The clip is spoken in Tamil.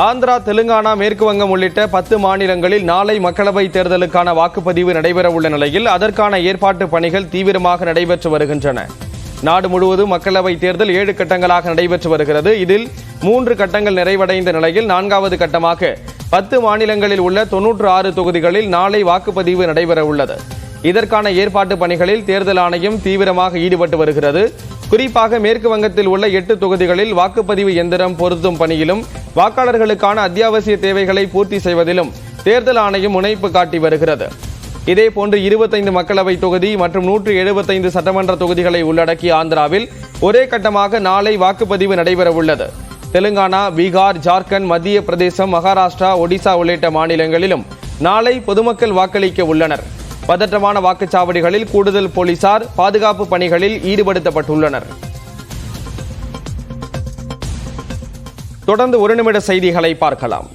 ஆந்திரா, தெலுங்கானா, மேற்கு வங்கம் உள்ளிட்ட 10 மாநிலங்களில் நாளை மக்களவைத் தேர்தலுக்கான வாக்குப்பதிவு நடைபெறவுள்ள நிலையில் அதற்கான ஏற்பாட்டு பணிகள் தீவிரமாக நடைபெற்று வருகின்றன. நாடு முழுவதும் மக்களவைத் தேர்தல் 7 கட்டங்களாக நடைபெற்று வருகிறது. இதில் 3 கட்டங்கள் நிறைவடைந்த நிலையில் 4வது கட்டமாக 10 மாநிலங்களில் உள்ள 96 தொகுதிகளில் நாளை வாக்குப்பதிவு நடைபெறவுள்ளது. இதற்கான ஏற்பாட்டு பணிகளில் தேர்தல் ஆணையம் தீவிரமாக ஈடுபட்டு வருகிறது. குறிப்பாக மேற்கு வங்கத்தில் உள்ள 8 தொகுதிகளில் வாக்குப்பதிவு எந்திரம் பொருத்தும் பணியிலும் வாக்காளர்களுக்கான அத்தியாவசிய தேவைகளை பூர்த்தி செய்வதிலும் தேர்தல் ஆணையம் முனைப்பு காட்டி வருகிறது. இதேபோன்று 25 மக்களவை தொகுதி மற்றும் 175 சட்டமன்ற தொகுதிகளை உள்ளடக்கிய ஆந்திராவில் ஒரே கட்டமாக நாளை வாக்குப்பதிவு நடைபெறவுள்ளது. தெலுங்கானா, பீகார், ஜார்க்கண்ட், மத்திய பிரதேசம், மகாராஷ்டிரா, ஒடிசா உள்ளிட்ட மாநிலங்களிலும் நாளை பொதுமக்கள் வாக்களிக்க உள்ளனர். பதற்றமான வாக்குச்சாவடிகளில் கூடுதல் போலீசார் பாதுகாப்பு பணிகளில் ஈடுபடுத்தப்பட்டுள்ளனர். தொடர்ந்து 1 நிமிட செய்திகளை பார்க்கலாம்.